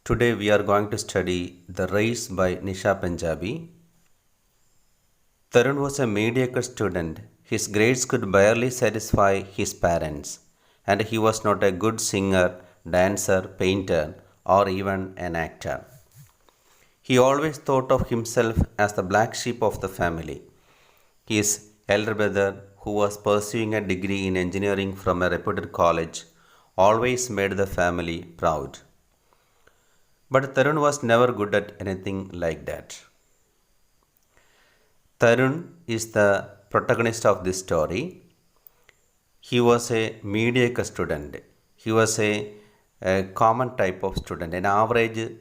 Today we are going to study The Race by Nisha Punjabi. Tarun was a mediocre student. His grades could barely satisfy his parents, and he was not a good singer, dancer, painter, or even an actor. He always thought of himself as the black sheep of the family. His elder brother, who was pursuing a degree in engineering from a reputed college, always made the family proud. But Tarun was never good at anything like that. Tarun is the protagonist of this story. He was a mediocre student. He was a common type of student, an average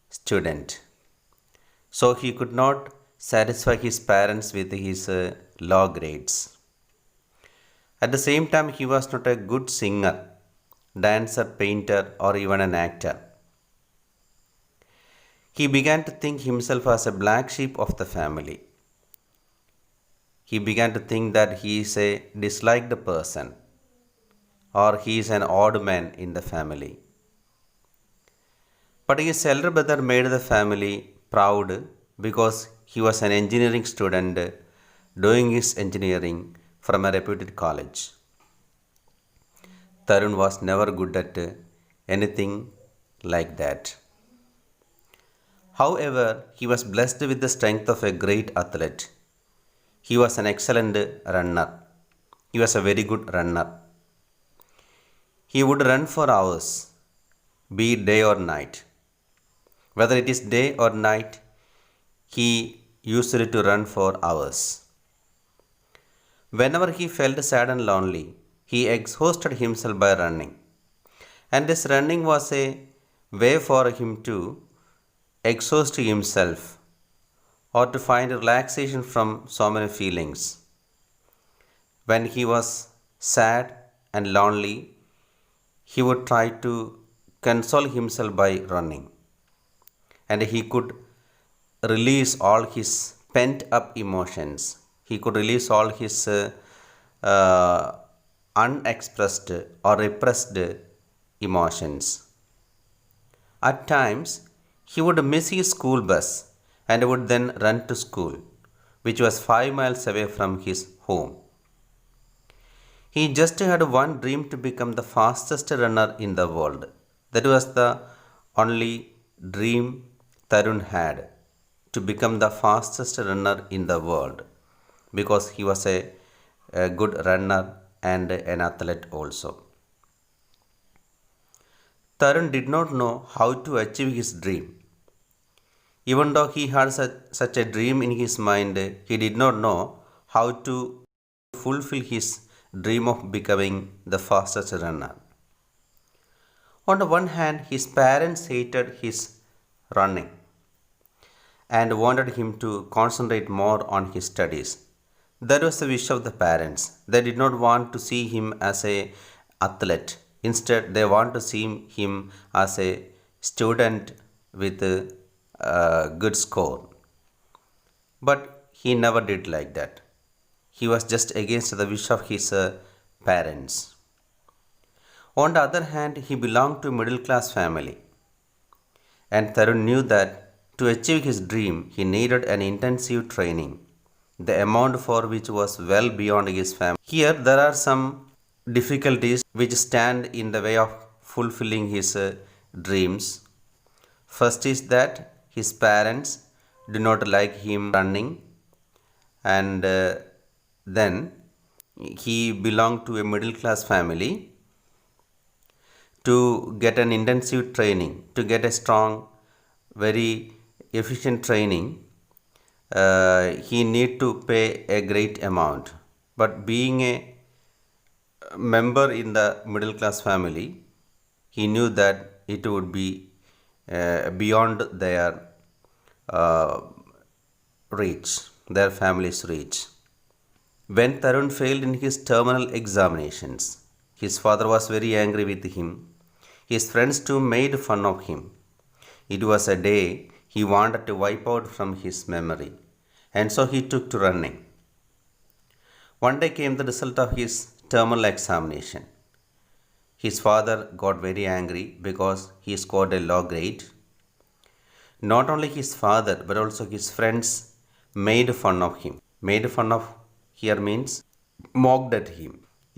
student. So he could not satisfy his parents with his low grades. At the same time, he was not a good singer, dancer, painter, or even an actor. He began to think himself as a black sheep of the family. He began to think that he is a disliked person or he is an odd man in the family. But his elder brother made the family proud because he was an engineering student doing his engineering from a reputed college. Tarun was never good at anything like that. However, he was blessed with the strength of a great athlete. He was an excellent runner. He was a very good runner. He would run for hours, be it day or night. Whether it is day or night, he used to run for hours. Whenever he felt sad and lonely, he exhausted himself by running. And this running was a way for him to exhaust himself or to find relaxation from so many feelings. When he was sad and lonely, he would try to console himself by running. And he could release all his pent up emotions. He could release all his unexpressed or repressed emotions. At times, he would miss his school bus and would then run to school, which was 5 miles away from his home. He just had one dream to become the fastest runner in the world. That was the only dream Tarun had, to become the fastest runner in the world, because he was a good runner and an athlete also. Tarun did not know how to achieve his dream. Even though he had such a dream in his mind, he did not know how to fulfill his dream of becoming the fastest runner. On the one hand, his parents hated his running and wanted him to concentrate more on his studies. That was the wish of the parents. They did not want to see him as an athlete. Instead, they want to see him as a student with a good score. But he never did like that. He was just against the wish of his parents. On the other hand, he belonged to a middle class family. And Tarun knew that to achieve his dream, he needed an intensive training, the amount for which was well beyond his family. Here, there are some difficulties which stand in the way of fulfilling his dreams. First is that his parents do not like him running, and then he belonged to a middle class family. To get an intensive training, to get a strong, very efficient training, he need to pay a great amount. But being a member in the middle class family, he knew that it would be beyond their reach, their family's reach. When Tarun failed in his terminal examinations, his father was very angry with him. His friends too made fun of him. It was a day he wanted to wipe out from his memory, and so he took to running. One day came the result of his terminal examination. His father got very angry because he scored a low grade Not only his father but also his friends made fun of him. Made fun of here means mocked at him.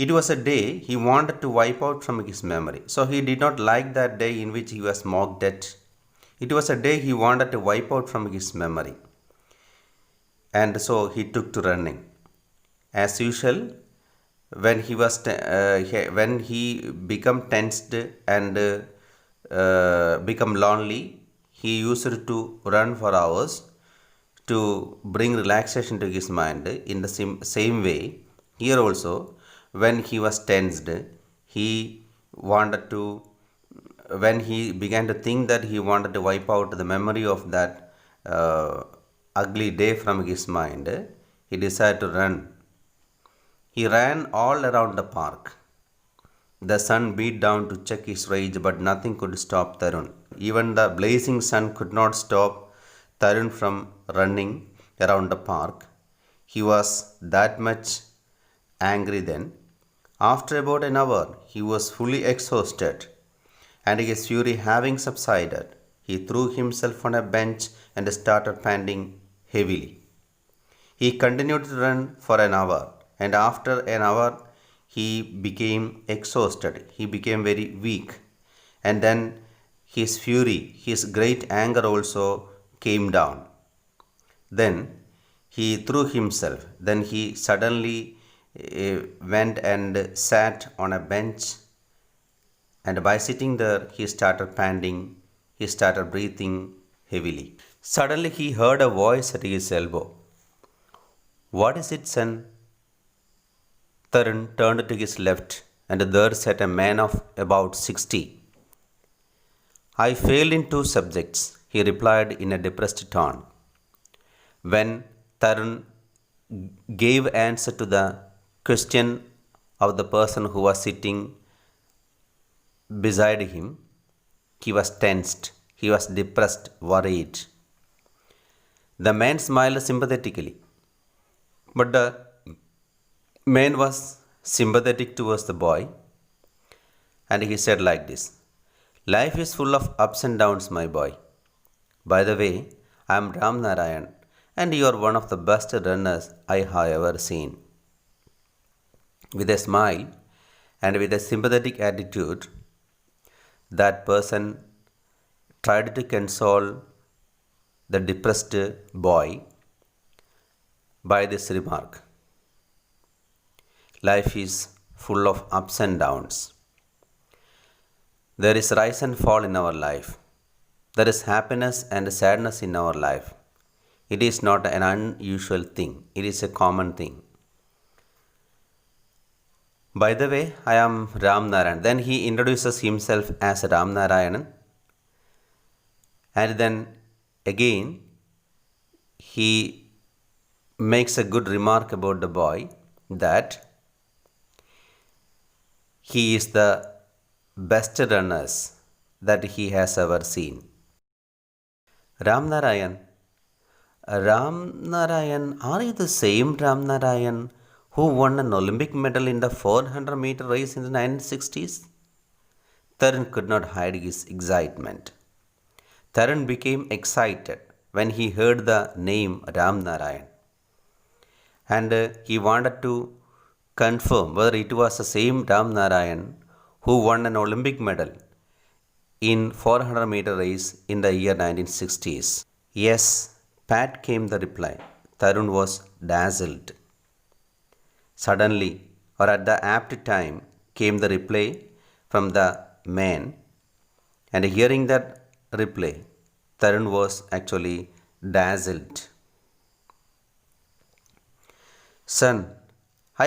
It was a day he wanted to wipe out from his memory. So he did not like that day in which he was mocked at. It was a day he wanted to wipe out from his memory. And so he took to running. As usual, when when he become tensed and become lonely, he used to run for hours to bring relaxation to his mind. In the same way, here also, when he was tensed, he wanted to, when he began to think that he wanted to wipe out the memory of that ugly day from his mind, he decided to run. He ran all around the park. The sun beat down to check his rage, but nothing could stop Tarun. Even the blazing sun could not stop Tarun from running around the park. He was that much angry then. After about an hour, he was fully exhausted, and his fury having subsided, he threw himself on a bench and started panting heavily. He continued to run for an hour, and after an hour, he became exhausted. He became very weak, and then his fury, his great anger also came down. Then he threw himself. Then he suddenly went and sat on a bench, and by sitting there, he started panting. He started breathing heavily. Suddenly, he heard a voice at his elbow. "What is it, son?" Tarun turned to his left, and there sat a man of about 60. "I failed in two subjects," he replied in a depressed tone. When Tarun gave answer to the question of the person who was sitting beside him, he was tensed, he was depressed, worried. The man smiled sympathetically, but the man was sympathetic towards the boy, and he said like this: "Life is full of ups and downs, my boy. By the way, I am Ram Narayan, and you are one of the best runners I have ever seen." With a smile and with a sympathetic attitude, that person tried to console the depressed boy by this remark: "Life is full of ups and downs. There is rise and fall in our life. There is happiness and sadness in our life. It is not an unusual thing, it is a common thing. By the way, I am Ram Narayan." Then he introduces himself as Ram Narayan, and then again he makes a good remark about the boy, that he is the best runners that he has ever seen. Ram Narayan, Ram Narayan, are you the same Ram Narayan who won an Olympic medal in the 400-meter race in the 1960s? Tarun could not hide his excitement. Tarun became excited when he heard the name Ram Narayan, and he wanted to confirm whether it was the same Ram Narayan who won an Olympic medal in 400-meter race in the year 1960s. "Yes," pat came the reply. Tarun was dazzled. Suddenly, or at the apt time, came the reply from the man, and hearing that reply, Tarun was actually dazzled. "Son,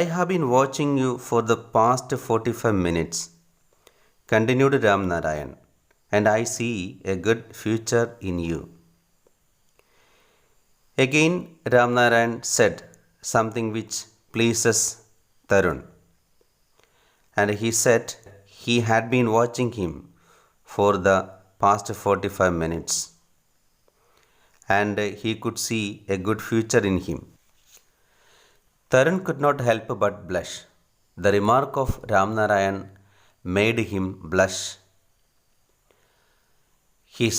I have been watching you for the past 45 minutes," continued Ram Narayan, "and I see a good future in you." Again, Ram Narayan said something which pleases Tarun, and he said he had been watching him for the past 45 minutes, and he could see a good future in him. Tarun could not help but blush. The remark of Ram Narayan made him blush. His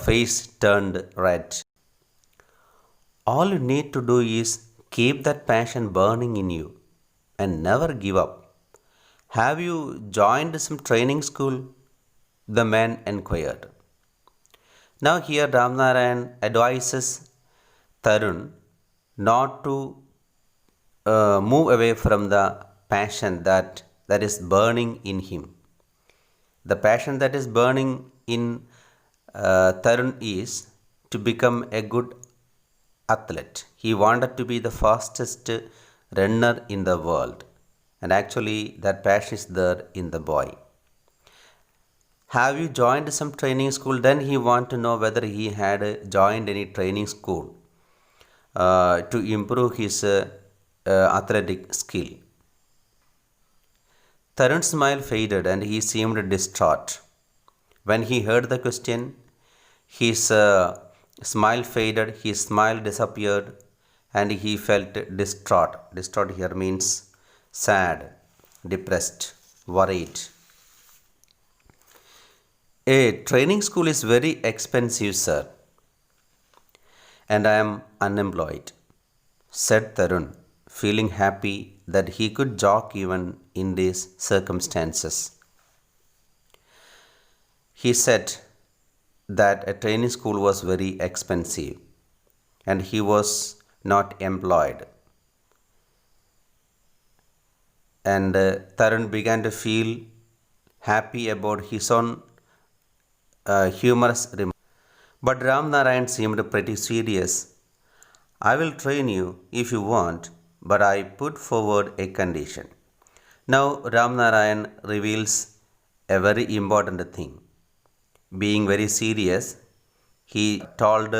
face turned red. All you need to do is keep that passion burning in you and never give up. Have you joined some training school? The man inquired. Now, here Ramnarayan advises Tarun not to move away from the passion that is burning in him. The passion that is burning in Tarun is to become a good athlete. He wanted to be the fastest runner in the world, and actually, that passion is there in the boy. Have you joined some training school? Then he want to know whether he had joined any training school to improve his athletic skill. Tarun's smile faded and he seemed distraught. When he heard the question, his smile faded, his smile disappeared, and he felt distraught. Distraught here means sad, depressed, worried. A training school is very expensive, sir, and I am unemployed, said Tarun, feeling happy that he could joke even in these circumstances. He said that a training school was very expensive and he was not employed. And Tarun began to feel happy about his own humorous remark. But Ram Narayan seemed pretty serious. I will train you if you want, but I put forward a condition. Now Ram Narayan reveals a very important thing. Being very serious, he told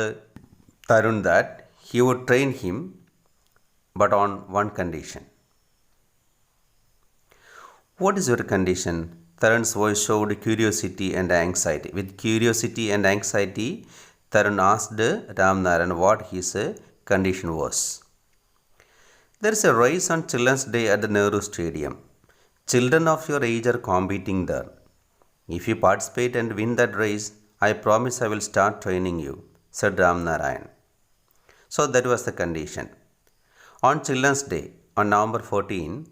Tarun that he would train him, but on one condition. What is your condition? Tarun's voice showed curiosity and anxiety. With curiosity and anxiety, Tarun asked Ram Narayan what his condition was. There is a race on Children's Day at the Nehru Stadium. Children of your age are competing there. If you participate and win that race, I promise I will start training you, said Ram Narayan. So that was the condition. On Children's Day, on November 14,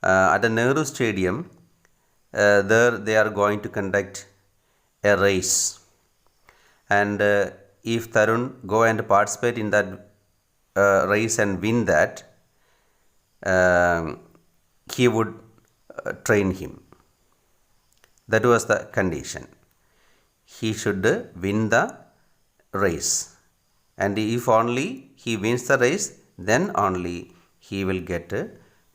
at the Nehru Stadium, there they are going to conduct a race. And if Tarun go and participate in that race and win that, he would train him. That was the condition. He should win the race. And if only he wins the race, then only he will get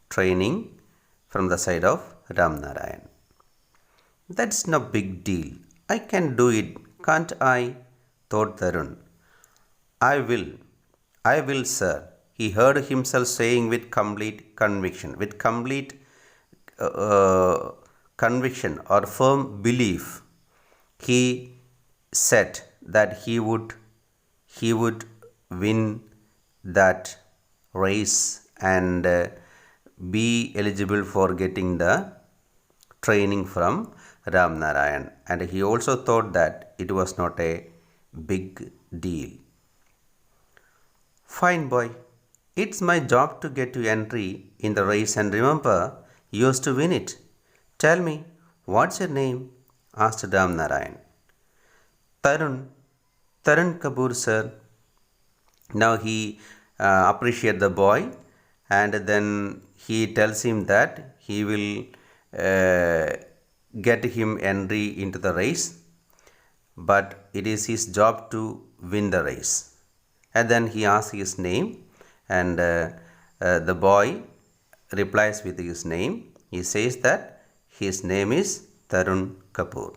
training from the side of Ram Narayan. That's no big deal. I can do it, can't I? Thought Tarun. I will, sir. He heard himself saying with complete conviction, conviction or firm belief. He said that he would win that race and be eligible for getting the training from Ram Narayan. And he also thought that it was not a big deal. Fine, boy. It's my job to get you entry in the race, and remember, you used to win it. Tell me, what's your name? Asked Ram Narayan. Tarun Kapoor, sir. Now he appreciates the boy, and then he tells him that he will get him entry into the race, but it is his job to win the race. And then he asks his name, and the boy replies with his name. He says that his name is Tarun Kapoor.